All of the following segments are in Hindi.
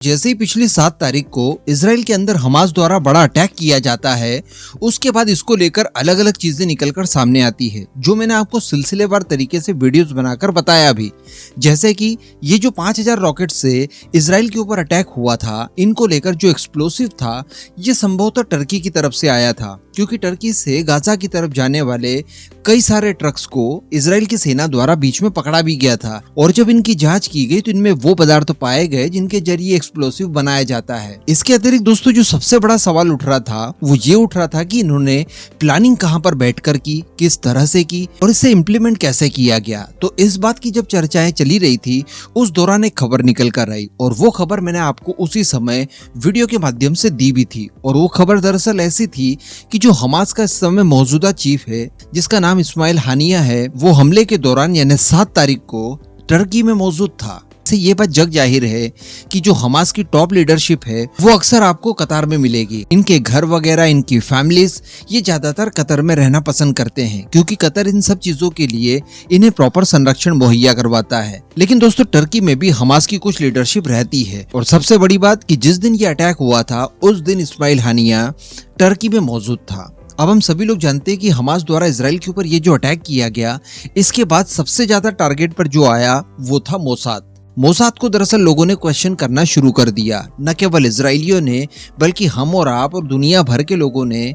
जैसे ही पिछली 7 तारीख को इसराइल के अंदर हमास द्वारा बड़ा अटैक किया जाता है, उसके बाद इसको लेकर अलग अलग चीजें निकलकर सामने आती है, जो मैंने आपको सिलसिलेवार तरीके से वीडियोस बनाकर बताया भी। जैसे कि ये जो 5000 रॉकेट से इसराइल के ऊपर अटैक हुआ था, इनको लेकर जो एक्सप्लोसिव था, ये संभवतः टर्की की तरफ से आया था, क्योंकि टर्की से गाजा की तरफ जाने वाले कई सारे ट्रक्स को इसराइल की सेना द्वारा बीच में पकड़ा भी गया था। और जब इनकी जांच की गई तो इनमें वो पदार्थ पाए गए जिनके जरिए एक्सप्लोसिव बनाया जाता है। इसके अतिरिक्त दोस्तों, जो सबसे बड़ा सवाल उठ रहा था वो ये उठ रहा था कि इन्होंने प्लानिंग कहां पर बैठकर की, किस तरह से की और इसे इम्प्लीमेंट कैसे किया गया। तो इस बात की जब चर्चाएं चली रही थी, उस दौरान एक खबर निकल कर आई और वो खबर मैंने आपको उसी समय वीडियो के माध्यम से दी भी थी। और वो खबर दरअसल ऐसी थी कि जो हमास का इस समय मौजूदा चीफ है, जिसका नाम इस्माइल हानिया है, वो हमले के दौरान यानी 7 तारीख को टर्की में मौजूद था। से ये बात जग जाहिर है कि जो हमास की टॉप लीडरशिप है वो अक्सर आपको कतार में मिलेगी। इनके घर वगैरह, इनकी फैमिलीज ये ज्यादातर कतर में रहना पसंद करते हैं, क्योंकि कतर इन सब चीजों के लिए इन्हें प्रॉपर संरक्षण मुहैया करवाता है। लेकिन दोस्तों, टर्की में भी हमास की कुछ लीडरशिप रहती है। और सबसे बड़ी बात कि जिस दिन ये अटैक हुआ था, उस दिन इस्माइल हानिया टर्की में मौजूद था। अब हम सभी लोग जानते हैं कि हमास द्वारा इसराइल के ऊपर ये जो अटैक किया गया, इसके बाद सबसे ज्यादा टारगेट पर जो आया वो था मोसाद। मोसाद को दरअसल लोगों ने क्वेश्चन करना शुरू कर दिया। न केवल इजरायलियों ने, बल्कि हम और आप और दुनिया भर के लोगों ने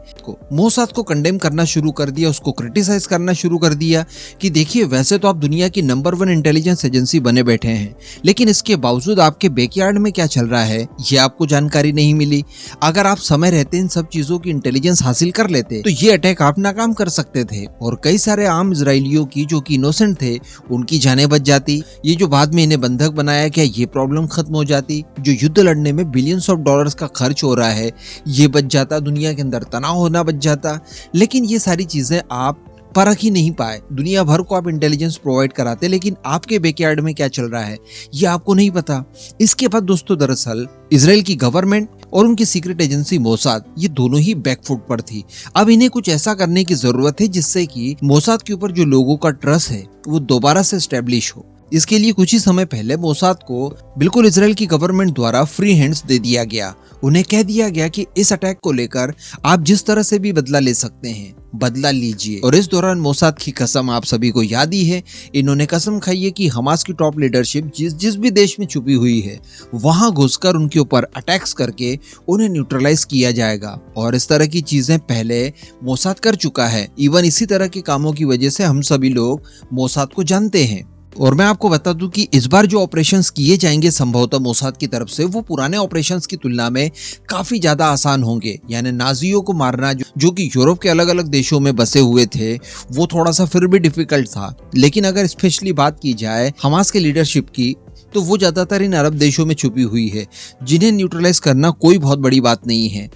मोसाद को कंडेम करना शुरू कर दिया, उसको क्रिटिसाइज करना शुरू कर दिया कि देखिए, वैसे तो आप दुनिया की नंबर 1 इंटेलिजेंस एजेंसी बने बैठे हैं, लेकिन इसके बावजूद आपके बैकयार्ड में क्या चल रहा है ये आपको जानकारी नहीं मिली। अगर आप समय रहते इन सब चीजों की इंटेलिजेंस हासिल कर लेते तो ये अटैक आप नाकाम कर सकते थे और कई सारे आम इजरायलियों की, जो कि इनोसेंट थे, उनकी जानें बच जाती। ये जो बाद में इन्हें बंधक बनाया गया, ये प्रॉब्लम खत्म हो जाती। जो युद्ध लड़ने में बिलियंस ऑफ डॉलर्स का खर्च हो रहा है ये बच जाता, दुनिया के अंदर तनाव होना बच जाता। लेकिन ये सारी चीजें आप परख ही नहीं पाए। दुनिया भर को आप इंटेलिजेंस प्रोवाइड कराते, लेकिन आपके बैकयार्ड में क्या चल रहा है ये आपको नहीं पता। इसके बाद दोस्तों, दरअसल इसराइल की गवर्नमेंट और उनकी सीक्रेट एजेंसी मोसाद, ये दोनों ही बैकफुट पर थी। अब इन्हें कुछ ऐसा करने की जरूरत है जिससे कि मोसाद के ऊपर जो लोगों का ट्रस्ट है वो दोबारा से एस्टेब्लिश हो। इसके लिए कुछ ही समय पहले मोसाद को बिल्कुल इसराइल की गवर्नमेंट द्वारा फ्री हैंड्स दे दिया गया। उन्हें कह दिया गया कि इस अटैक को लेकर आप जिस तरह से भी बदला ले सकते हैं, बदला लीजिए। और इस दौरान मोसाद की कसम आप सभी को याद ही है। इन्होंने कसम खाई है कि हमास की टॉप लीडरशिप जिस भी देश में छुपी हुई है, वहां घुसकर उनके ऊपर अटैक्स करके उन्हें न्यूट्रलाइज किया जाएगा। और इस तरह की चीजें पहले मोसाद कर चुका है। इवन इसी तरह के कामों की वजह से हम सभी लोग मोसाद को जानते हैं। और मैं आपको बता दूं कि इस बार जो ऑपरेशंस किए जाएंगे संभवतः मोसाद की तरफ से, वो पुराने ऑपरेशंस की तुलना में काफी ज्यादा आसान होंगे। यानी नाजियों को मारना, जो कि यूरोप के अलग अलग देशों में बसे हुए थे, वो थोड़ा सा फिर भी डिफिकल्ट था। लेकिन अगर स्पेशली बात की जाए हमास के लीडरशिप की, तो वो ज्यादातर इन अरब देशों में छुपी हुई है, जिन्हें न्यूट्रलाइज करना कोई बहुत बड़ी बात नहीं है।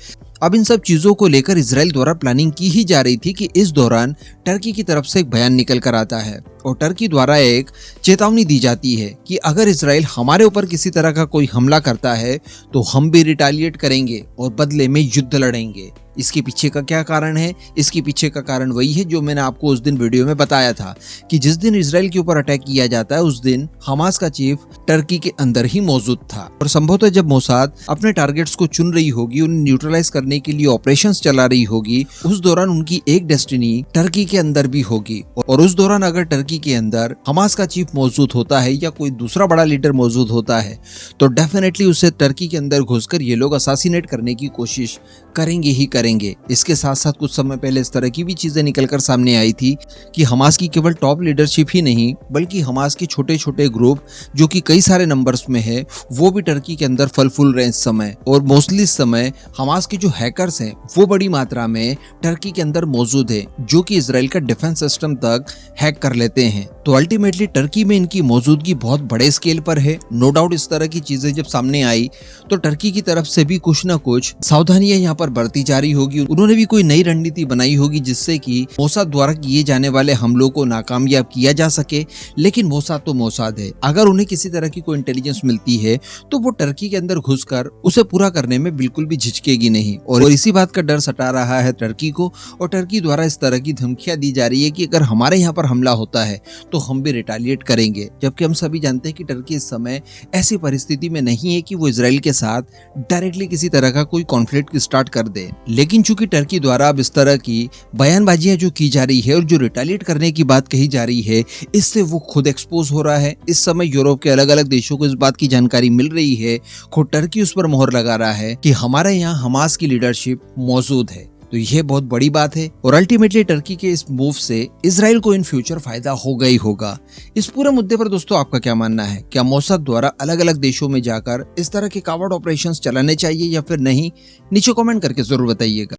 अब इन सब चीजों को लेकर इसराइल द्वारा प्लानिंग की ही जा रही थी कि इस दौरान टर्की की तरफ से एक बयान निकल कर आता है और टर्की द्वारा एक चेतावनी दी जाती है कि अगर इसराइल हमारे ऊपर किसी तरह का कोई हमला करता है तो हम भी रिटालिएट करेंगे और बदले में युद्ध लड़ेंगे। इसके पीछे का क्या कारण है? इसके पीछे का कारण वही है जो मैंने आपको उस दिन वीडियो में बताया था कि जिस दिन इसराइल के ऊपर अटैक किया जाता है, उस दिन हमास का चीफ टर्की के अंदर ही मौजूद था। और संभवतः जब मोसाद अपने टारगेट्स को चुन रही होगी, उन्हें न्यूट्रलाइज करने के लिए ऑपरेशंस चला रही होगी, उस दौरान उनकी एक डेस्टिनी टर्की के अंदर भी होगी। और उस दौरान अगर टर्की के अंदर हमास का चीफ मौजूद होता है या कोई दूसरा बड़ा लीडर मौजूद होता है, तो डेफिनेटली उसे टर्की के अंदर घुसकर ये लोग असासिनेट करने की कोशिश करेंगे ही करेंगे। इसके साथ साथ कुछ समय पहले इस तरह की भी चीजें निकलकर सामने आई थी कि हमास की केवल टॉप लीडरशिप ही नहीं, बल्कि हमास के छोटे छोटे ग्रुप, जो कि कई सारे नंबर्स में है, वो भी टर्की के अंदर फल फूल रहे इस समय। और मोस्टली इस समय हमास के जो हैकर्स हैं वो बड़ी मात्रा में टर्की के अंदर मौजूद है, जो कि इसराइल का डिफेंस सिस्टम तक हैक कर लेते हैं। तो अल्टीमेटली टर्की में इनकी मौजूदगी बहुत बड़े स्केल पर है। नो डाउट इस तरह की चीजें जब सामने आई तो टर्की की तरफ से भी कुछ ना कुछ सावधानियां यहाँ पर बरती जा रही होगी, उन्होंने भी कोई नई रणनीति बनाई होगी जिससे कि मोसाद द्वारा किए जाने वाले हमलों को नाकामयाब किया जा सके। लेकिन मोसाद तो मोसाद है, अगर उन्हें किसी तरह की कोई इंटेलिजेंस मिलती है तो वो टर्की के अंदर घुसकर उसे पूरा करने में बिल्कुल भी झिझकेगी नहीं। और इसी बात का डर सता रहा है टर्की को, और टर्की द्वारा इस तरह की धमकियां दी जा रही है कि अगर हमारे यहाँ पर हमला होता है तो हम भी रिटालिएट करेंगे। जबकि हम सभी जानते हैं कि टर्की इस समय ऐसी परिस्थिति में नहीं है कि वो इजराइल के साथ डायरेक्टली किसी तरह का कोई कॉन्फ्लिक्ट स्टार्ट कर दे। लेकिन चूंकि टर्की द्वारा अब इस तरह की बयानबाजियां जो की जा रही है और जो रिटालिएट करने की बात कही जा रही है, इससे वो खुद एक्सपोज हो रहा है। इस समय यूरोप के अलग अलग देशों को इस बात की जानकारी मिल रही है, खुद टर्की उस पर मोहर लगा रहा है कि हमारे यहाँ हमास की लीडरशिप मौजूद है। तो यह बहुत बड़ी बात है और अल्टीमेटली टर्की के इस मूव से इजराइल को इन फ्यूचर फायदा होगा ही होगा। इस पूरे मुद्दे पर दोस्तों आपका क्या मानना है? क्या मोसाद द्वारा अलग अलग देशों में जाकर इस तरह के कावर्ड ऑपरेशंस चलाने चाहिए या फिर नहीं? नीचे कमेंट करके जरूर बताइएगा।